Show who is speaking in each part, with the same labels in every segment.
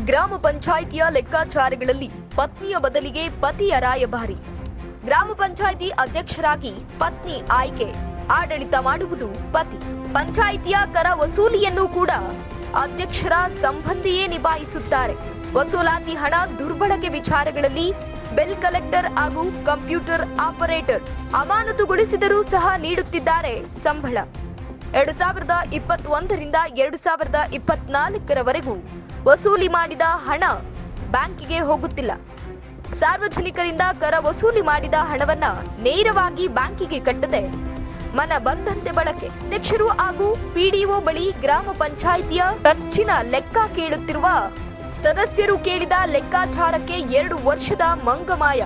Speaker 1: ಗ್ರಾಮ ಪಂಚಾಯಿತಿಯ ಲೆಕ್ಕಾಚಾರಗಳಲ್ಲಿ ಪತ್ನಿಯ ಬದಲಿಗೆ ಪತಿಯ ರಾಯಭಾರಿ. ಗ್ರಾಮ ಪಂಚಾಯಿತಿ ಅಧ್ಯಕ್ಷರಾಗಿ ಪತ್ನಿ ಆಯ್ಕೆ, ಆಡಳಿತ ಮಾಡುವುದು ಪತಿ. ಪಂಚಾಯಿತಿಯ ಕರ ವಸೂಲಿಯನ್ನು ಕೂಡ ಅಧ್ಯಕ್ಷರ ಸಂಬಂಧಿಯೇ ನಿಭಾಯಿಸುತ್ತಾರೆ. ವಸೂಲಾತಿ ಹಣ ದುರ್ಬಳಕೆ ವಿಚಾರಗಳಲ್ಲಿ ಬಿಲ್ ಕಲೆಕ್ಟರ್ ಹಾಗೂ ಕಂಪ್ಯೂಟರ್ ಆಪರೇಟರ್ ಅಮಾನತುಗೊಳಿಸಿದರೂ ಸಹ ನೀಡುತ್ತಿದ್ದಾರೆ ಸಂಬಳ. 2021ರಿಂದ 2024ರವರೆಗೂ ವಸೂಲಿ ಮಾಡಿದ ಹಣ ಬ್ಯಾಂಕಿಗೆ ಹೋಗುತ್ತಿಲ್ಲ. ಸಾರ್ವಜನಿಕರಿಂದ ಕರ ವಸೂಲಿ ಮಾಡಿದ ಹಣವನ್ನ ನೇರವಾಗಿ ಬ್ಯಾಂಕಿಗೆ ಕಟ್ಟದೆ ಮನ ಬಂದಂತೆ ಬಳಕೆ. ಅಧ್ಯಕ್ಷರು ಹಾಗೂ ಪಿಡಿಒ ಬಳಿ ಗ್ರಾಮ ಪಂಚಾಯಿತಿಯ ಖರ್ಚಿನ ಲೆಕ್ಕ ಕೇಳುತ್ತಿರುವ ಸದಸ್ಯರು ಕೇಳಿದ ಲೆಕ್ಕಾಚಾರಕ್ಕೆ 2 ವರ್ಷದ ಮಂಗಮಾಯ.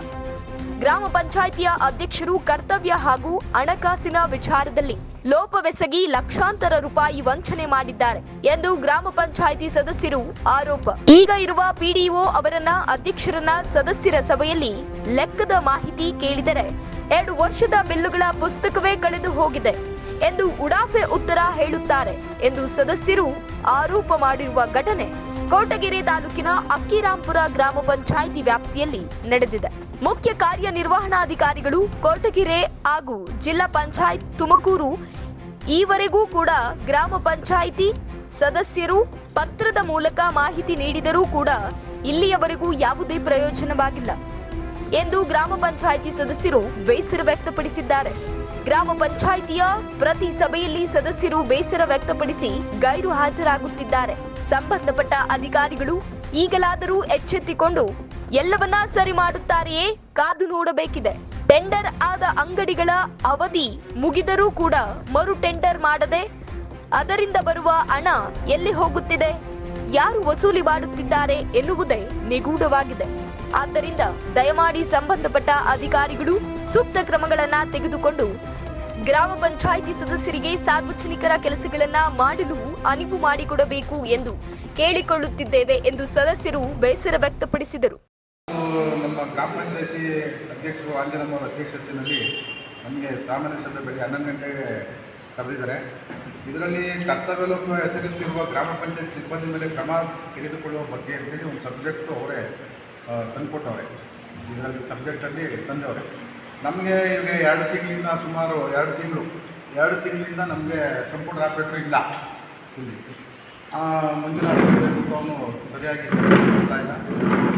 Speaker 1: ಗ್ರಾಮ ಪಂಚಾಯಿತಿಯ ಅಧ್ಯಕ್ಷರು ಕರ್ತವ್ಯ ಹಾಗೂ ಹಣಕಾಸಿನ ವಿಚಾರದಲ್ಲಿ ಲೋಪವೆಸಗಿ ಲಕ್ಷಾಂತರ ರೂಪಾಯಿ ವಂಚನೆ ಮಾಡಿದ್ದಾರೆ ಎಂದು ಗ್ರಾಮ ಪಂಚಾಯಿತಿ ಸದಸ್ಯರು ಆರೋಪ. ಈಗ ಇರುವ ಪಿಡಿಒ ಅವರನ್ನ ಅಧ್ಯಕ್ಷರನ್ನ ಸದಸ್ಯರ ಸಭೆಯಲ್ಲಿ ಲೆಕ್ಕದ ಮಾಹಿತಿ ಕೇಳಿದರೆ 2 ವರ್ಷದ ಬಿಲ್ಲುಗಳ ಪುಸ್ತಕವೇ ಕಳೆದು ಹೋಗಿದೆ ಎಂದು ಉಡಾಫೆ ಉತ್ತರ ಹೇಳುತ್ತಾರೆ ಎಂದು ಸದಸ್ಯರು ಆರೋಪ ಮಾಡಿರುವ ಘಟನೆ ಕೋಟಗೆರೆ ತಾಲೂಕಿನ ಅಕ್ಕಿರಾಂಪುರ ಗ್ರಾಮ ಪಂಚಾಯಿತಿ ವ್ಯಾಪ್ತಿಯಲ್ಲಿ ನಡೆದಿದೆ. ಮುಖ್ಯ ಕಾರ್ಯನಿರ್ವಹಣಾಧಿಕಾರಿಗಳು ಕೋಟಗೆರೆ ಹಾಗೂ ಜಿಲ್ಲಾ ಪಂಚಾಯತ್ ತುಮಕೂರು ಈವರೆಗೂ ಕೂಡ ಗ್ರಾಮ ಪಂಚಾಯಿತಿ ಸದಸ್ಯರು ಪತ್ರದ ಮೂಲಕ ಮಾಹಿತಿ ನೀಡಿದರೂ ಕೂಡ ಇಲ್ಲಿಯವರೆಗೂ ಯಾವುದೇ ಪ್ರಯೋಜನವಾಗಿಲ್ಲ ಎಂದು ಗ್ರಾಮ ಪಂಚಾಯಿತಿ ಸದಸ್ಯರು ಬೇಸರ ವ್ಯಕ್ತಪಡಿಸಿದ್ದಾರೆ. ಗ್ರಾಮ ಪಂಚಾಯಿತಿಯ ಪ್ರತಿ ಸಭೆಯಲ್ಲಿ ಸದಸ್ಯರು ಬೇಸರ ವ್ಯಕ್ತಪಡಿಸಿ ಗೈರು ಹಾಜರಾಗುತ್ತಿದ್ದಾರೆ. ಸಂಬಂಧಪಟ್ಟ ಅಧಿಕಾರಿಗಳು ಈಗಲಾದರೂ ಎಚ್ಚೆತ್ತುಕೊಂಡು ಎಲ್ಲವನ್ನ ಸರಿ ಮಾಡುತ್ತಾರೆಯೇ ಕಾದು ನೋಡಬೇಕಿದೆ. ಟೆಂಡರ್ ಆದ ಅಂಗಡಿಗಳ ಅವಧಿ ಮುಗಿದರೂ ಕೂಡ ಮರು ಟೆಂಡರ್ ಮಾಡದೆ ಅದರಿಂದ ಬರುವ ಹಣ ಎಲ್ಲಿ ಹೋಗುತ್ತಿದೆ, ಯಾರು ವಸೂಲಿ ಮಾಡುತ್ತಿದ್ದಾರೆ ಎನ್ನುವುದೇ ನಿಗೂಢವಾಗಿದೆ. ಆದ್ದರಿಂದ ದಯಮಾಡಿ ಸಂಬಂಧಪಟ್ಟ ಅಧಿಕಾರಿಗಳು ಸೂಕ್ತ ಕ್ರಮಗಳನ್ನ ತೆಗೆದುಕೊಂಡು ಗ್ರಾಮ ಪಂಚಾಯಿತಿ ಸದಸ್ಯರಿಗೆ ಸಾರ್ವಜನಿಕರ ಕೆಲಸಗಳನ್ನ ಮಾಡಲು ಅನುವು ಮಾಡಿಕೊಡಬೇಕು ಎಂದು ಕೇಳಿಕೊಳ್ಳುತ್ತಿದ್ದೇವೆ ಎಂದು ಸದಸ್ಯರು ಬೇಸರ ವ್ಯಕ್ತಪಡಿಸಿದರು.
Speaker 2: ನಮ್ಮ ಗ್ರಾಮ ಪಂಚಾಯಿತಿ ಅಧ್ಯಕ್ಷರು ಆಂಜನಮ್ಮ ಅವರ ಅಧ್ಯಕ್ಷತೆಯಲ್ಲಿ ನಮಗೆ ಸಾಮಾನ್ಯ ಸಭೆ ಬೆಳಗ್ಗೆ 11 ಗಂಟೆಗೆ ಕರೆದಿದ್ದಾರೆ. ಇದರಲ್ಲಿ ಕರ್ತವ್ಯ ಲೋಪ ಎಸಗುತ್ತಿರುವ ಗ್ರಾಮ ಪಂಚಾಯತ್ ಸಿಬ್ಬಂದಿ ಮೇಲೆ ಕ್ರಮ ತೆಗೆದುಕೊಳ್ಳುವ ಬಗ್ಗೆ ಅಂತೇಳಿ ಒಂದು ಸಬ್ಜೆಕ್ಟು ಅವರೇ ತಂದುಕೊಟ್ಟವ್ರೆ. ಇದರಲ್ಲಿ ಸಬ್ಜೆಕ್ಟಲ್ಲಿ ತಂದವ್ರೆ. ನಮಗೆ ಈಗ 2 ತಿಂಗಳಿಂದ ಸುಮಾರು 2 ತಿಂಗಳಿಂದ ನಮಗೆ ಕಂಪ್ಯೂಟರ್ ಆಪ್ರೇಟರ್ ಇಲ್ಲ. ಇಲ್ಲಿ ಮಂಜುನಾಥ್ ಅವನು ಸರಿಯಾಗಿ ಮಾಡ್ತಾ ಇಲ್ಲ.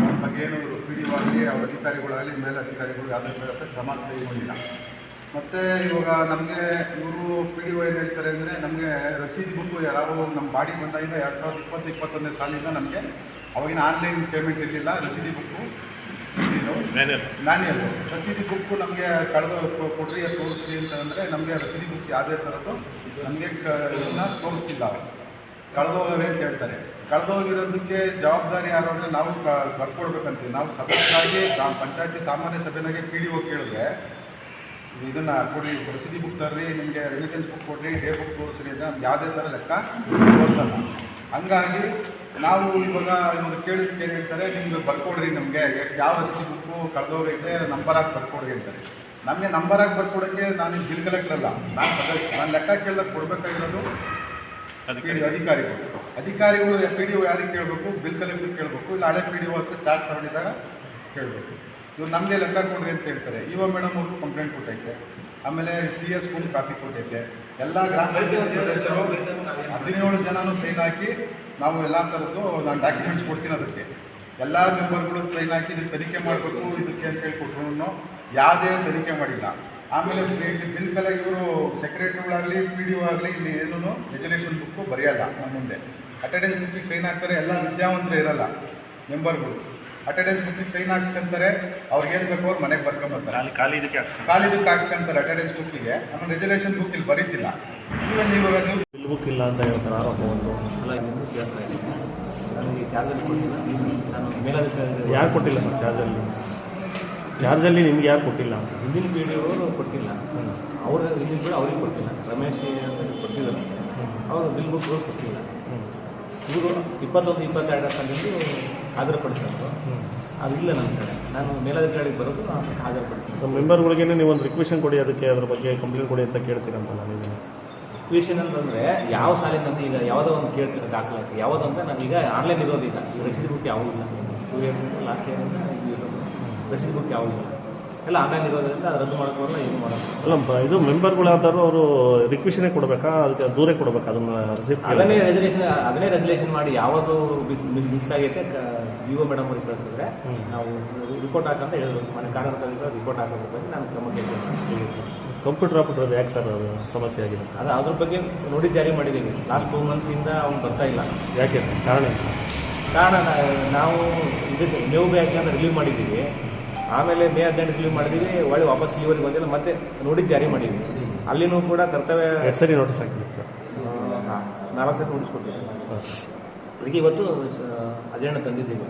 Speaker 2: ಅವ್ರ ಬಗ್ಗೆ ಏನು ಪಿಡಿಒ ಆಗಲಿ ಅವ್ರ ಅಧಿಕಾರಿಗಳಾಗಲಿ ಮೇಲೆ ಅಧಿಕಾರಿಗಳು ಯಾವುದೇ ಕ್ರಮ ತೆಗೆದುಕೊಂಡಿಲ್ಲ. ಮತ್ತು ಇವಾಗ ನಮಗೆ ಇವರು ಪಿಡಿಒ ಏನು ಹೇಳ್ತಾರೆ ಅಂದರೆ ನಮಗೆ ರಸೀದಿ ಬುಕ್ಕು ಯಾವ ನಮ್ಮ ಬಾಡಿ ಬಂದಾಗಿಂದ 2020-21ನೇ ಸಾಲಿಂದ ನಮಗೆ ಅವಾಗಿನ ಆನ್ಲೈನ್ ಪೇಮೆಂಟ್ ಇರಲಿಲ್ಲ. ರಸೀದಿ ಬುಕ್ಕು ಮ್ಯಾನ್ಯಲ್ ರಸೀದಿ ಬುಕ್ಕು ನಮಗೆ ಕೊಡ್ರಿ ಅದು ತೋರಿಸ್ರಿ ಅಂತಂದರೆ ನಮಗೆ ರಸೀದಿ ಬುಕ್ ಯಾವುದೇ ಥರದ್ದು ನಮಗೆ ಇದನ್ನು ತೋರಿಸ್ತಿಲ್ಲ. ಅವರು ಕಳೆದೋಗವೆ ಅಂತ ಹೇಳ್ತಾರೆ. ಕಳೆದೋಗಿರೋದಕ್ಕೆ ಜವಾಬ್ದಾರಿ ಯಾರು ಅಂದರೆ ನಾವು ಬರ್ಕೊಡ್ಬೇಕಂತೀವಿ. ನಾವು ಸದಸ್ಯರಾಗಿ ಪಂಚಾಯತಿ ಸಾಮಾನ್ಯ ಸಭೆನಾಗೆ ಪಿಡಿಒ ಕೇಳಿದ್ರೆ ಇದನ್ನು ಕೊಡಿ, ರಸೀದಿ ಬುಕ್ ತರ್ರಿ, ನಿಮಗೆ ರೆಮಿಟೆನ್ಸ್ ಬುಕ್ ಕೊಡ್ರಿ, ಡೇ ಬುಕ್ ತೋರಿಸ್ರಿ ಅಂತ ನಮ್ಗೆ ಯಾವುದೇ ಥರ ಲೆಕ್ಕ ತೋರಿಸಲ್ಲ. ಹಂಗಾಗಿ ನಾವು ಇವಾಗ ಇವರು ಕೇಳಿದ್ದಕ್ಕೆ ಏನು ಹೇಳ್ತಾರೆ, ನಿಮ್ಗೆ ಬರ್ಕೊಡ್ರಿ, ನಮಗೆ ಯಾವ ರಸೀದಿ ಬುಕ್ಕು ಕಳೆದೋಗೈತೆ ನಂಬರ್ ಹಾಕಿ ಬರ್ಕೊಡ್ರಿ ಅಂತಾರೆ. ನಮಗೆ ನಂಬರ್ ಹಾಕಿ ಬರ್ಕೊಡೋಕ್ಕೆ ನಾನು ಬಿಲ್ ಕಲೆಕ್ಟರ್ ಅಲ್ಲ, ನಾನು ಸದಸ್ಯ. ನಾನು ಲೆಕ್ಕ ಕೇಳಿದಾಗ ಕೊಡಬೇಕಾಗಿರೋದು ಅಧಿಕಾರಿಗಳು ಪಿಡಿಒ ಯಾರಿಗೆ ಕೇಳಬೇಕು, ಬಿಲ್ ಕಲೆಕ್ಟರ್ ಕೇಳಬೇಕು, ಇಲ್ಲ ಹಳೆ ಪಿಡಿಒ ಹತ್ರ ಚಾರ್ಜ್ ತಗೊಂಡಿದ್ದಾಗ ಕೇಳಬೇಕು. ಇವ್ರು ನಮಗೆ ಲೆಕ್ಕ ಕೊಡ್ರಿ ಅಂತ ಹೇಳ್ತಾರೆ. ಇವ ಮೇಡಮ್ ಅವ್ರಿಗೂ ಕಂಪ್ಲೇಂಟ್ ಕೊಟ್ಟೈತೆ. ಆಮೇಲೆ CS ಕೂಡ ಕಾಪಿ ಕೊಟ್ಟೈತೆ. ಎಲ್ಲ ಗ್ರಾಮ ಪಂಚಾಯತ್ ಸದಸ್ಯರು 17 ಜನನೂ ಸೈನ್ ಹಾಕಿ ನಾವು ಎಲ್ಲ ಥರದ್ದು ನಾನು ಡಾಕ್ಯುಮೆಂಟ್ಸ್ ಕೊಡ್ತೀನಿ. ಅದಕ್ಕೆ ಎಲ್ಲ ಮೆಂಬರ್ಗಳು ಸೈನ್ ಹಾಕಿ ಇದಕ್ಕೆ ತನಿಖೆ ಮಾಡಬೇಕು ಇದಕ್ಕೆ ಅಂತ ಹೇಳ್ಕೊಟ್ರು ಯಾವುದೇ ತನಿಖೆ ಮಾಡಿಲ್ಲ. ಆಮೇಲೆ ಬಿಲ್ ಕಲೆಕ್ಟ್ ಇವರು ಸೆಕ್ರೆಟರಿಗಳಾಗಲಿ ಪಿಡಿಒ ಆಗಲಿ ಇಲ್ಲಿ ಏನೂ ರೆಜುಲೇಷನ್ ಬುಕ್ಕು ಬರೆಯಲ್ಲ. ನಮ್ಮ ಮುಂದೆ ಅಟೆಂಡೆನ್ಸ್ ಬುಕ್ಕಿಗೆ ಸೈನ್ ಹಾಕ್ತಾರೆ. ಎಲ್ಲ ವಿದ್ಯಾವಂತರು ಇರಲ್ಲ ಮೆಂಬರ್ಗಳು. ಅಟೆಂಡೆನ್ಸ್ ಬುಕ್ಕಿಗೆ ಸೈನ್ ಹಾಕ್ಸ್ಕೊಂತಾರೆ. ಅವ್ರಿಗೇನು ಬೇಕು ಅವ್ರು ಮನೆಗೆ ಬರ್ಕೊಂಬರ್ತಾರೆ. ಖಾಲಿದಕ್ಕೆ ಹಾಕ್ಸ್ಕೊಂತಾರೆ ಅಟೆಂಡೆನ್ಸ್ ಬುಕ್ಕಿಗೆ. ಆಮೇಲೆ ರೆಜುಲೇಷನ್ ಬುಕ್ ಇಲ್ಲಿ ಬರೀತಿಲ್ಲ. ಇವಾಗ ನೀವು
Speaker 3: ಬಿಲ್ ಬುಕ್ ಇಲ್ಲ ಅಂತ ಹೇಳ್ತಾರೆ ಆರೋಪ. ಒಂದು ಅಲ್ಲ ಕೇಳ್ತಾ ಇದ್ದೀನಿ. ನನಗೆ ಚಾರ್ಜಲ್ಲಿ ಕೊಟ್ಟಿಲ್ಲ. ನಾನು ಮೇಲಾಧಿಕಾರಿ ಯಾರು ಕೊಟ್ಟಿಲ್ಲ ಸರ್ ಚಾರ್ಜಲ್ಲಿ ನಿಮ್ಗೆ ಯಾರು ಕೊಟ್ಟಿಲ್ಲ? ಹಿಂದಿನ ಪಿಡಿಒರು ಕೊಟ್ಟಿಲ್ಲ. ಅವರು ಹಿಂದಿನ ಕೂಡ ಅವ್ರಿಗೆ ಕೊಟ್ಟಿಲ್ಲ. ರಮೇಶ್ ಅಂತ ಕೊಟ್ಟಿದ್ದಾರೆ. ಅವರು ಬಿಲ್ ಬುಕ್ಗಳು ಕೊಟ್ಟಿಲ್ಲ. ಇವರು 21-22 ಸಾಲಿಂದು ಹಾಜರುಪಡಿಸಿದ್ರು. ಅದಿಲ್ಲ ನನ್ನ ಕಡೆ. ನಾನು ಮೇಲಾಧಿಕಾರಿಗೆ ಬರೋದು ಹಾಜರುಪಡಿಸ್ತೀನಿ.
Speaker 4: ಮೆಂಬರ್ಗಳಿಗೆ ನೀವು ಒಂದು ರಿಕ್ವೆಷನ್ ಕೊಡಿ, ಅದಕ್ಕೆ ಅದ್ರ ಬಗ್ಗೆ ಕಂಪ್ಲೇಂಟ್ ಕೊಡಿ ಅಂತ ಕೇಳ್ತೀರಂತಲ್ಲ ನೀವು? ಟ್ಯೂಷನ್ ಅಂತಂದರೆ ಯಾವ ಶಾಲೆಯಿಂದ ಅಂತ ಈಗ ಯಾವುದೋ ಒಂದು ಕೇಳ್ತಿರೋ ದಾಖಲಾತಿ ಯಾವುದೋ ಅಂತ ನಾವೀಗ ಆನ್ಲೈನ್ ಇರೋದು ಈಗ ರಸೀದಿ ಬುಕ್ ಯಾವುದೂ ಇಲ್ಲ 2 ಇಯರ್ಸಿಂದ ಲಾಸ್ಟ್ ಇಯರಿಂದ ಇರೋದು ರಸೀದಿ ಬುಕ್ ಯಾವುದೂ ಇಲ್ಲ ಎಲ್ಲ ಆನ್ಲೈನ್ ಇರೋದ್ರಿಂದ ಅದು ರದ್ದು ಮಾಡೋಕ್ಕೋಲ್ಲ ಏನು ಮಾಡೋದು
Speaker 3: ಅಲ್ಲ ಇದು ಮೆಂಬರ್ಗಳಾದರೂ ಅವರು ರಿಕ್ವೆಷನೇ ಕೊಡಬೇಕಾ ಅದಕ್ಕೆ ದೂರೇ ಕೊಡಬೇಕಾ
Speaker 4: ಅದನ್ನೇ ರೆಸಲ್ಯೂಷನ್ ಮಾಡಿ ಯಾವುದು ಮಿಸ್ ಆಗೈತೆ ವಿವೋ ಮೇಡಮ್ ಅವ್ರಿಗೆ ಕಳಿಸಿದ್ರೆ ನಾವು ರಿಪೋರ್ಟ್ ಹಾಕಂತ ಹೇಳಿದ್ರು ಮನೆ ಕಾರಣದಿಂದ ರಿಪೋರ್ಟ್ ಹಾಕೋದಕ್ಕೆ ನಾನು ಕ್ರಮ ಕೇಳ್ತೀನಿ.
Speaker 3: ಕಂಪ್ಯೂಟರ್ ಆಪರೇಟರ್ ಯಾಕೆ ಸರ್ ಅದು ಸಮಸ್ಯೆ ಆಗಿದೆ?
Speaker 4: ಅದು ಅದ್ರ ಬಗ್ಗೆ ನೋಡಿ ಜಾರಿ ಮಾಡಿದ್ದೀವಿ. ಲಾಸ್ಟ್ 2 ಮಂತ್ಸಿಂದ ಅವ್ನು ಬರ್ತಾ ಇಲ್ಲ.
Speaker 3: ಯಾಕೆ ಸರ್ ಕಾರಣ
Speaker 4: ನಾವು ಇದಕ್ಕೆ ನ್ಯೂ ಬ್ಯಾಂಕ್ ಅಂತ ರಿಲೀವ್ ಮಾಡಿದ್ದೀವಿ. ಆಮೇಲೆ ಮೇ 18 ರಿಲೀವ್ ಮಾಡಿದ್ದೀವಿ. ಒಳ್ಳೆ ವಾಪಸ್ ಇಲ್ಲಿವರೆಗೆ ಬಂದಿಲ್ಲ. ಮತ್ತೆ ನೋಡಿ ಜಾರಿ ಮಾಡಿದ್ವಿ. ಅಲ್ಲಿನೂ ಕೂಡ ಕರ್ತವ್ಯ
Speaker 3: 2 ಸರಿ ನೋಟಿಸ್ ಹಾಕಿದ್ವಿ ಸರ್.
Speaker 4: 4 ಸರಿ ನೋಟಿಸ್ ಕೊಟ್ಟಿದ್ದೀವಿ. ಅದಕ್ಕೆ ಇವತ್ತು ಅಜೆಂಡ ತಂದಿದ್ದೀವಿ.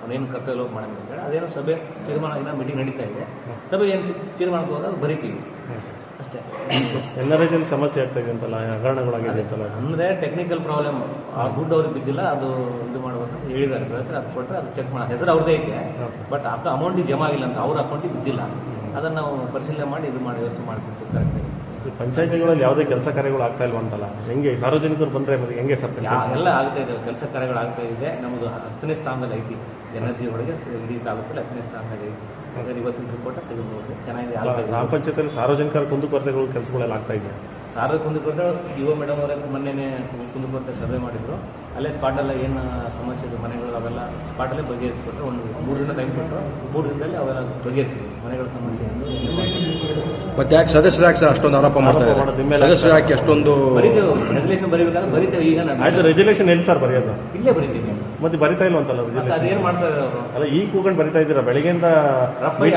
Speaker 4: ಅವನೇನು ಕರ್ತವ್ಯ ಲೋಪ ಮಾಡಿದ್ರೆ ಅದೇನೋ ಸಭೆ ತೀರ್ಮಾನ ಇನ್ನೂ ಮೀಟಿಂಗ್ ನಡೀತಾ ಇದೆ. ಸಭೆ ಏನು ತೀರ್ಮಾನಕ್ಕೆ ಹೋದಾಗ ಬರೀತೀವಿ ಅಷ್ಟೇ.
Speaker 3: NRIದಲ್ಲಿ ಸಮಸ್ಯೆ ಆಗ್ತಾ ಇದೆ ಅಂತಲ್ಲ, ಹಗರಣಗಳಾಗಿದೆ ಅಂತಲ್ಲ.
Speaker 4: ಅಂದರೆ ಟೆಕ್ನಿಕಲ್ ಪ್ರಾಬ್ಲಮ್. ಆ ದುಡ್ಡು ಅವ್ರಿಗೆ ಬಿದ್ದಿಲ್ಲ, ಅದು ಇದು ಮಾಡ್ಬೇಕು ಅಂತ ಹೇಳಿದ್ದಾರೆ ಸರ್. ಅದು ಕೊಟ್ಟರೆ ಅದು ಚೆಕ್ ಮಾಡಿ ಹೆಸರು ಅವ್ರದ್ದೇ ಐತೆ, ಬಟ್ ಅಮೌಂಟಿಗೆ ಜಮಾ ಆಗಿಲ್ಲ ಅಂತ ಅವ್ರ ಅಕೌಂಟಿಗೆ ಬಿದ್ದಿಲ್ಲ. ಅದನ್ನು ನಾವು ಪರಿಶೀಲನೆ ಮಾಡಿ ಇದು ಮಾಡಿ ವ್ಯವಸ್ಥೆ ಮಾಡಿಕೊಡ್ತೀವಿ ಕರೆಕ್ಟಾಗಿ.
Speaker 3: ಪಂಚಾಯತಿಗಳಲ್ಲಿ ಯಾವುದೇ ಕೆಲಸ ಕಾರ್ಯಗಳು ಆಗ್ತಾ ಇಲ್ವ ಅಂತಲ್ಲ, ಹೆಂಗೆ ಸಾರ್ವಜನಿಕರು ಬಂದರೆ ಹೆಂಗೆ ಸರ್?
Speaker 4: ಎಲ್ಲ ಆಗ್ತಾ ಇದೆ, ಕೆಲಸ ಕಾರ್ಯಗಳು ಆಗ್ತಾ ಇದೆ. ನಮ್ಮದು 10ನೇ ಸ್ಥಾನದಲ್ಲಿ ಐತಿ. ಎನರ್ಜಿ ಒಳಗೆ ಇಡೀ ತಾಲೂಕಲ್ಲಿ 10ನೇ ಸ್ಥಾನದಲ್ಲಿ ಐತಿ. ಹಾಗಾಗಿ ಇವತ್ತಿನ ರಿಪೋರ್ಟ್ ತೆಗೆದುಕೊಂಡು ಚೆನ್ನಾಗಿದೆ.
Speaker 3: ಗ್ರಾಮ ಪಂಚಾಯತಿಯಲ್ಲಿ ಸಾರ್ವಜನಿಕರ ಕುಂದುಕೊರತೆಗಳು ಕೆಲಸಗಳೆಲ್ಲ ಆಗ್ತಾ ಇದೆ.
Speaker 4: ಸಾರ್ವಜನಿಕ ಕುಂದುಕೊರತೆ ಯುವ ಮೇಡಮ್ ಅವರೇ ಮೊನ್ನೆ ಕುಂದುಕೊರತೆ ಸರ್ವೆ ಮಾಡಿದ್ರು. ಅಲ್ಲೇ ಸ್ಪಾಟಲ್ಲೇ ಏನು ಸಮಸ್ಯೆ ಇದೆ ಮನೆಗಳು ಅವೆಲ್ಲ ಸ್ಪಾಟಲ್ಲೇ ಬಗೆಹರಿಸ್ಕೊಟ್ರು. ಒಂದು 3 ದಿನ ಟೈಮ್ ಕೊಟ್ಟರು. 3 ದಿನದಲ್ಲಿ ಅವೆಲ್ಲ ಬಗೆಹರಿಸಿದ್ವಿ ಮನೆಗಳ ಸಮಸ್ಯೆ.
Speaker 5: ಮತ್ತೆ ಯಾಕೆ ಸದಸ್ಯರು ಯಾಕೆ ಸರ್ ಅಷ್ಟೊಂದು ಆರೋಪ ಮಾಡ್ತಾರೆ? ಸದಸ್ಯರು ಯಾಕೆ ಅಷ್ಟೊಂದು
Speaker 4: ಬರೀತೇವೆ? ರೆಸಲ್ಯೂಷನ್ ಬರೀಬೇಕಾದ್ರೆ ಬರೀತೇವೆ. ಈಗ
Speaker 3: ಆಯ್ತು, ರೆಜುಲೇಷನ್ ಎಲ್ಲಿ ಸರ್ ಬರೆಯೋದು?
Speaker 4: ಇಲ್ಲೇ ಬರೀತೀವಿ.
Speaker 3: ಮತ್ತೆ ಬರಿತಾ ಇಲ್ವಂತಲ್ಲ ರೆಜುಲೇಷನ್?
Speaker 4: ಅದೇನು ಮಾಡ್ತಾ ಇದ್ದಾರೆ ಅವರು?
Speaker 3: ಅಲ್ಲ, ಈಗ ಕೂಕೊಂಡು ಬರಿತಾ ಇದ್ದೀರಾ ಬೆಳಗ್ಗೆಯಿಂದ?
Speaker 4: ರಫಲ್ಲಿ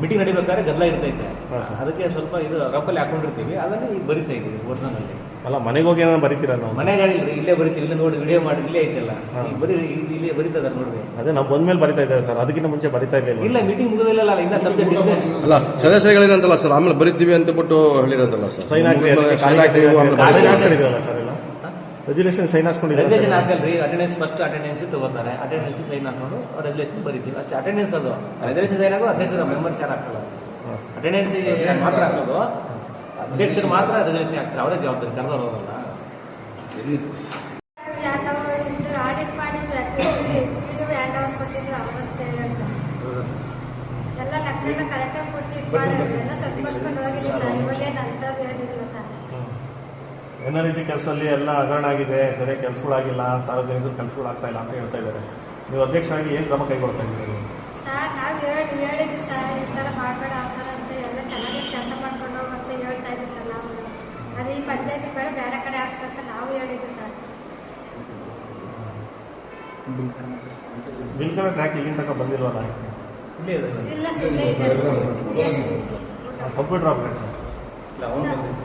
Speaker 4: ಮೀಟಿಂಗ್ ನಡಿಬೇಕಾದ್ರೆ ಗದ್ದಲ ಇರ್ತೈತೆ. ಅದಕ್ಕೆ ಸ್ವಲ್ಪ ಇದು ರಫಲ್ಲಿ ಹಾಕೊಂಡಿರ್ತೀವಿ. ಅದನ್ನು ಈಗ ಬರಿತಾ ಇದ್ದೀವಿ ಒರಿಜಿನಲ್ಲಿ.
Speaker 3: ಅಲ್ಲ, ಮನೆಗೆ ಹೋಗಿ ಏನಾದ್ರು ಬರೀತೀರಾ? ನಾವು
Speaker 4: ಮನೆಗಾಗಿಲ್ರಿ, ಇಲ್ಲೇ ಬರಿತೀವಿ. ಇಲ್ಲೇ ನೋಡಿ ವಿಡಿಯೋ ಮಾಡಿ ಇಲ್ಲೇ ಐತಲ್ಲ, ಬರೀ ಇಲ್ಲೇ ಬರೀತದ ನೋಡ್ರಿ.
Speaker 3: ಅದೇ ನಾವು ಬಂದ್ಮೇಲೆ ಬರಿತಾ ಇದ್ದೇವೆ ಸರ್, ಅದಕ್ಕಿಂತ ಮುಂಚೆ ಬರಿತಾ ಇಲ್ಲ.
Speaker 4: ಇಲ್ಲ, ಮೀಟಿಂಗ್ ಮುಗಿದಿಲ್ಲ, ಇನ್ನ ಸಬ್ಜೆಕ್ಟ್ ಡಿಸ್ಕಸ್.
Speaker 5: ಅಲ್ಲ, ಸದಸ್ಯರುಗಳೇನಂತಲ್ಲ ಸರ್, ಆಮೇಲೆ ಬರಿತೀವಿ ಅಂತ ಬಿಟ್ಟು ಹೇಳಿರೋದಲ್ಲ ಸರ್.
Speaker 3: ಸೈನ್ ಹಾಕಿದ್ರಲ್ಲ ಸರ್ ಎಲ್ಲ ರೆಜುಲೇಷನ್ ಸೈನ್ ಹಾಕೊಂಡಿದ್ದಾರೆ.
Speaker 4: ರೆಜುಲೇಷನ್ ಹಾಕಲ್ರಿ, ಅಟೆಂಡೆನ್ಸ್ ಫಸ್ಟ್ ಅಟೆಂಡೆನ್ಸ್ ತಗೋತಾರೆ. ಅಟೆಂಡೆನ್ಸ್ ಸೈನ್ ಹಾಕೊಂಡು ರೆಜುಲೇಷನ್ ಬರೀತೀವಿ ಅಷ್ಟೇ. ಅಟೆಂಡೆನ್ಸ್ ಅದು ರೆಜುಲೇಷನ್ ಸೈನ್ ಆಗೋ ಅಧ್ಯಕ್ಷರ ಮೆಂಬರ್ಸ್ ಯಾರು ಹಾಕಲ್ಲ. ಅಟೆಂಡೆನ್ಸ್ ಮಾತ್ರ ಹಾಕೋದು, ಅಧ್ಯಕ್ಷರು ಮಾತ್ರ ರೆಜುಲೇಷನ್ ಹಾಕ್ತಾರೆ. ಅವರೇ ಜವಾಬ್ದಾರಿ, ಕರೆದವ್ರು ಹೋಗಲ್ಲ.
Speaker 6: ಆಡಿಟ್ ಮಾಡಿದ್ರೆ ಕೊಟ್ಟಿದ್ರು ಎಲ್ಲ ಲೆಕ್ಕ ಕರೆಕ್ಟಾಗಿ ಕೊಟ್ಟಿದ್ದು ಸರಿಪಡಿಸ್ಕೊಂಡು ಹೋಗಿದ್ದೀವಿ ಸರ್. ಇವಾಗೇನು ಅಂಥದ್ದು ಹೇಳಿಲ್ಲ ಸರ್.
Speaker 3: ಏನೋ ರೀತಿ ಕೆಲಸದಲ್ಲಿ ಎಲ್ಲ ಹಗರಣ ಆಗಿದೆ, ಸರಿಯಾಗಿ ಕೆಲಸಗಳಾಗಿಲ್ಲ, ಸಾರ್ವಜನಿಕರು ಕೆಲಸಗಳು ಆಗ್ತಾ ಇಲ್ಲ ಅಂತ ಹೇಳ್ತಾ ಇದ್ದಾರೆ. ನೀವು ಅಧ್ಯಕ್ಷರಾಗಿ ಏನು ಕ್ರಮ ಕೈಗೊಳ್ತಾ ಇದ್ದೀರಿ
Speaker 6: ಸರ್? ನಾವು ಹೇಳಿದ್ವಿ ಸರ್, ಈ ಥರ ಮಾಡಬೇಡ ಆ ಥರ ಅಂತ ಎಲ್ಲ ಚೆನ್ನಾಗಿ ಕೆಲಸ ಮಾಡ್ಕೊಂಡು ಹೋಗಂತ ಹೇಳ್ತಾ ಇದ್ವಿ ಸರ್. ನಾವು ಅದು ಈ ಪಂಚಾಯತಿ ಬೇಡ ಬೇರೆ ಕಡೆ ಹಾಕ್ಸ್ಕೊಂತ ನಾವು ಹೇಳಿದ್ವಿ ಸರ್.
Speaker 3: ಬಿಲ್ ಕಲೆಕ್ಟ್ ಯಾಕೆ ಇಲ್ಲಿಂದ ತನಕ ಬಂದಿಲ್ವಲ್ಲ?
Speaker 6: ಇಲ್ಲ ಸುಮ್ಮನೆ ಇದೆ sir.
Speaker 3: Computer operator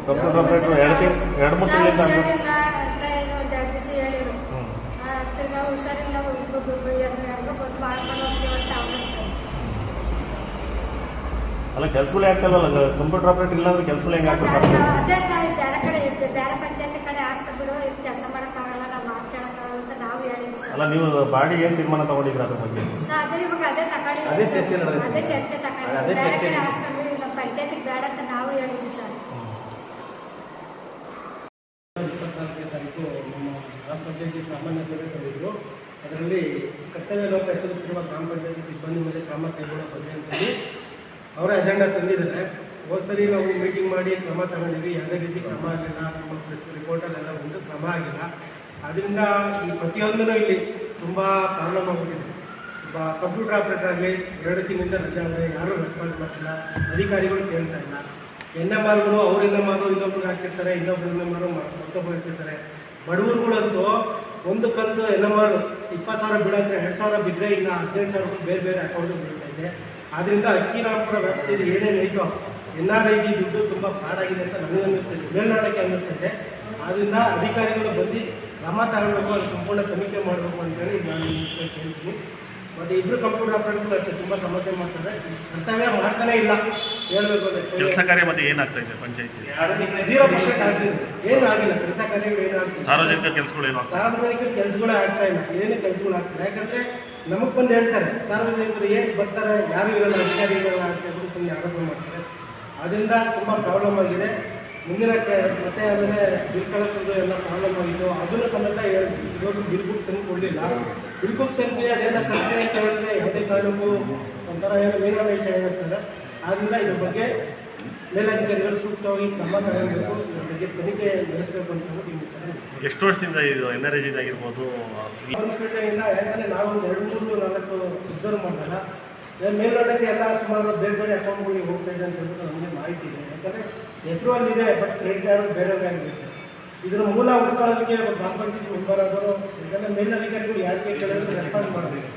Speaker 3: computer operator 2-3 ತಿಂಗಳಿಂದ
Speaker 6: ಹುಷಾರಿಲ್ಲ ಅಂತ ಏನೋ ಒಂದು 2 ದಿವಸ ಹೇಳಿದ್ರು. ತಿರ್ಗಾ ಹುಷಾರಿಲ್ಲ ಯಾರಿಗೋ ಬಂದು ಮಾಡ್ಕೊಂಡು ಹೋಗ್ತೀವಿ ಅಂತ ಅವ್ರು.
Speaker 3: ಅಲ್ಲ, ಕೆಲಸಗಳೇ ಆಗ್ತಾಯಿಲ್ವಲ್ಲ. ಕಂಪ್ಯೂಟರ್ ಆಪರೇಟರ್ ಇಲ್ಲ ಅಂದ್ರೆ ಕೆಲಸಗಳು ಹೆಂಗೆ ಆಗ್ತದೆ ಸರ್?
Speaker 6: ಅದೇ ಸರ್, ಬೇರೆ ಕಡೆ ಇರ್ತದೆ, ಬೇರೆ ಪಂಚಾಯತಿ ಕಡೆ ಹಾಸ್ಪಿಟ್ಲು ಇಲ್ಲಿ ಕೆಲಸ ಮಾಡೋಕ್ಕಾಗಲ್ಲ, ನಾವು ಮಾಡ್ಕೊಳಕ್ಕಾಗಲ್ಲ ಅಂತ ನಾವು ಹೇಳಿದ್ವಿ ಸರ್.
Speaker 3: ಅಲ್ಲ, ನೀವು ಬಾಡಿ ಏನು ತೀರ್ಮಾನ ತಗೊಂಡಿದ್ದೀರಾ ಅದ್ರ ಬಗ್ಗೆ?
Speaker 6: ಸರ್ ಅದೇ ಇವಾಗ ಅದೇ ತಗೊಂಡಿದ್ದೀವಿ.
Speaker 4: ಅದೇ ಚರ್ಚೆ ನಡೆದಿದೆ.
Speaker 6: ಅದೇ ಚರ್ಚೆ ತಗೊಂಡಿದ್ದೀವಿ. ಬೇರೆ ಕಡೆ ಹಾಸ್ಪಿಟ್ಲು ನಮ್ಮ ಪಂಚಾಯತಿಗೆ ಬೇಡ ಅಂತ ನಾವು ಹೇಳಿದ್ವಿ ಸರ್.
Speaker 7: 24ನೇ ತಾರೀಕು ನಮ್ಮ ಗ್ರಾಮ ಪಂಚಾಯತಿ ಸಾಮಾನ್ಯ ಸಭೆ ಕರೆದಿದ್ರು. ಅದರಲ್ಲಿ ಕರ್ತವ್ಯ ಲೋಪ ಎಸಗುತ್ತಿರುವ ಗ್ರಾಮ ಪಂಚಾಯತಿ ಸಿಬ್ಬಂದಿ ಮೇಲೆ ಕ್ರಮ ಕೈಗೊಳ್ಳೋ ಬಗ್ಗೆ ಅಂತೇಳಿ ಅವರ ಅಜೆಂಡಾ ತಂದಿದ್ದಾರೆ. ಹೋದ ಸರಿ ನಾವು ಮೀಟಿಂಗ್ ಮಾಡಿ ಕ್ರಮ ತಗೊಂಡಿದ್ವಿ, ಯಾವುದೇ ರೀತಿ ಕ್ರಮ ಆಗಿಲ್ಲ. ನಮ್ಮ ಪ್ರೆಸ್ ರಿಪೋರ್ಟಲ್ಲೆಲ್ಲ ಒಂದು ಕ್ರಮ ಆಗಿಲ್ಲ. ಆದ್ದರಿಂದ ಈ ಪ್ರತಿಯೊಂದೂ ಇಲ್ಲಿ ತುಂಬ ಪ್ರಾಬ್ಲಮ್ ಆಗಿಬಿಟ್ಟಿದೆ. ಒಬ್ಬ ಕಂಪ್ಯೂಟರ್ ಆಪರೇಟರ್ ಆಗಲಿ 2 ತಿಂಗಳಿಂದ ರಜೆ ಆದರೆ ಯಾರೂ ರೆಸ್ಪಾನ್ಸ್ ಮಾಡ್ತಿಲ್ಲ, ಅಧಿಕಾರಿಗಳು ಕೇಳ್ತಾ ಇಲ್ಲ. NMRಗಳು ಅವ್ರ NMR ಇನ್ನೊಬ್ರಿಗೆ ಹಾಕಿರ್ತಾರೆ, ಇನ್ನೊಬ್ರು NMR ಮತ್ತೊಬ್ಬರು ಹಾಕಿರ್ತಾರೆ. ಬಡವರುಗಳಂತೂ ಒಂದು ಕಂತು NMR 20,000 ಬೀಳಂದ್ರೆ 2,000 ಬಿದ್ದರೆ ಇನ್ನು 15,000 ಬೇರೆ ಬೇರೆ ಅಕೌಂಟಿಗೆ ಬೀಳ್ತಾ ಇದೆ. ಆದ್ದರಿಂದ ಅಕ್ಕಿರಾಮಪುರ ವ್ಯಾಪ್ತಿಯಲ್ಲಿ ಏನೇನು ಐತೋ NRIG ದುಡ್ಡು ತುಂಬ ಫ್ರಾಡ್ ಆಗಿದೆ ಅಂತ ನನಗೆ ಅನ್ನಿಸ್ತದೆ, ಮೇಲ್ನಾಡಕ್ಕೆ ಅನ್ನಿಸ್ತದೆ. ಆದ್ದರಿಂದ ಅಧಿಕಾರಿಗಳು ಬಂದು ಕ್ರಮ ತಗೊಳ್ಬೇಕು, ಅದು ಸಂಪೂರ್ಣ ತನಿಖೆ ಮಾಡಬೇಕು ಅಂತೇಳಿ ನಾನು ಕೇಳ್ತೀನಿ. ಮತ್ತು ಇಬ್ಬರು ಕಂಪ್ಯೂಟರ್ ಆಪರೇಟರ್ಗಳು ಅಷ್ಟೇ ತುಂಬ ಸಮಸ್ಯೆ ಮಾಡ್ತಾರೆ, ಕರ್ತವ್ಯ ಮಾಡ್ತಾನೆ ಇಲ್ಲ. ಹೇಳ್ಬೇಕು ಅಂದರೆ
Speaker 3: ಕೆಲಸ ಕಾರ್ಯ ಮತ್ತೆ ಏನಾಗ್ತಾ ಇದೆ ಪಂಚಾಯತಿ?
Speaker 7: 0% ಆಗ್ತಿದೆ, ಏನೂ ಆಗಿಲ್ಲ. ಕೆಲಸ ಕಾರ್ಯಗಳು ಏನೂ ಆಗ್ತಿಲ್ಲ.
Speaker 3: ಸಾರ್ವಜನಿಕ ಕೆಲಸಗಳು ಏನು?
Speaker 7: ಸಾರ್ವಜನಿಕರ ಕೆಲಸಗಳೇ ಆಗ್ತಾ ಇಲ್ಲ, ಏನು ಕೆಲಸಗಳು ಆಗ್ತಿಲ್ಲ. ಯಾಕಂದರೆ ನಮಗೆ ಬಂದು ಹೇಳ್ತಾರೆ, ಸಾರ್ವಜನಿಕರು ಏನು ಬರ್ತಾರೆ, ಯಾರು ಇರಲ್ಲ, ಅಧಿಕಾರಿಗಳು ಅಂತ ಸುಮ್ಮನೆ ಆರೋಪ ಮಾಡ್ತಾರೆ. ಅದರಿಂದ ತುಂಬ ಪ್ರಾಬ್ಲಮ್ ಆಗಿದೆ. ಮುಂದಿನ ಮತ್ತೆ ಆಮೇಲೆ ಬಿಲ್ ಕಲೆಕ್ಟರ್ದು ಎಲ್ಲ ಪ್ರಾಬ್ಲಮ್ ಆಗಿತ್ತು ಅದನ್ನು ಸಮೇತ ಇವಾಗ ಬಿಲ್ ಬುಕ್ ತಂದು ಕೊಡಲಿಲ್ಲ. ಬಿಲ್ ಬುಕ್ ತಂದು ಅದೇನೋ ಕಟ್ಟೆ ಅಂತ ಹೇಳಿದ್ರೆ ಯಾವುದೇ ಕಾರಣಕ್ಕೂ ಒಂಥರ ಏನೋ ಮೀನಾಮೇಷ ಹೇಳ್ತಾರೆ. ಆದ್ದರಿಂದ ಇದ್ರ ಬಗ್ಗೆ ಮೇಲಧಿಕಾರಿಗಳು ಸೂಕ್ತವಾಗಿ ಕ್ರಮ ತಗೊಳ್ಬೇಕು, ಇದ್ರ ಬಗ್ಗೆ ತನಿಖೆ ನಡೆಸಬೇಕು ಅಂತ ಹೇಳ್ಬಿಟ್ಟು
Speaker 3: ಎಷ್ಟು ವರ್ಷದಿಂದ ಇದು NRS ಇದಾಗಿರ್ಬೋದು
Speaker 7: ಫೀಲ್ಡಿಂದ ಯಾಕಂದರೆ ನಾವು 2-3-4 ಅಬ್ಸರ್ವ್ ಮಾಡಿದಾಗ ಮೇಲ್ನೋಟಕ್ಕೆ ಎಲ್ಲ ಸುಮಾರು ಬೇರೆ ಬೇರೆ ಅಕೌಂಟ್ಗಳಿಗೆ ಹೋಗ್ತಾ ಇದೆ ಅಂತ ಹೇಳ್ಬಿಟ್ಟು ನಮಗೆ ಮಾಹಿತಿ ಇದೆ. ಯಾಕಂದರೆ ಹೆಸರು ಅಲ್ಲಿದೆ, ಬಟ್ ಕ್ರೆಡಿಟ್ ಕಾರ್ಡ್ ಬೇರೆಯವ್ರಿಗೆ ಆಗಿರುತ್ತೆ. ಇದರ ಮೂಲ ಹುಡ್ಕೊಳ್ಳೋದಕ್ಕೆ ಗ್ರಾಮ ಪಂಚಾಯತ್ ಮೆಂಬರ್ ಆದವರು ಯಾಕಂದರೆ ಮೇಲಧಿಕಾರಿಗಳು ಯಾರಿಗೆ ಕೇಳಿದ್ರೆ ರೆಸ್ಪಾನ್ಸ್ ಮಾಡಬೇಕು.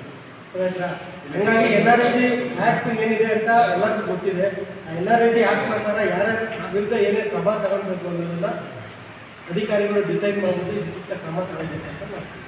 Speaker 7: ಹಾಗಾಗಿ NRS ಆ್ಯಕ್ಟ್ ಏನಿದೆ ಅಂತ ಎಲ್ಲರಿಗೂ ಗೊತ್ತಿದೆ. ಆ NRS ಆ್ಯಕ್ಟ್ ಪ್ರಕಾರ ಯಾರ ವಿರುದ್ಧ ಏನೇನು ಕ್ರಮ ತಗೊಳ್ಬೇಕು ಅನ್ನೋದನ್ನು ಅಧಿಕಾರಿಗಳು ಡಿಸೈಡ್ ಮಾಡಿಬಿಟ್ಟು ಇದು ಸೂಕ್ತ ಕ್ರಮ ತಗೊಳ್ಬೇಕು ಅಂತ ಮಾಡ್ತೀವಿ.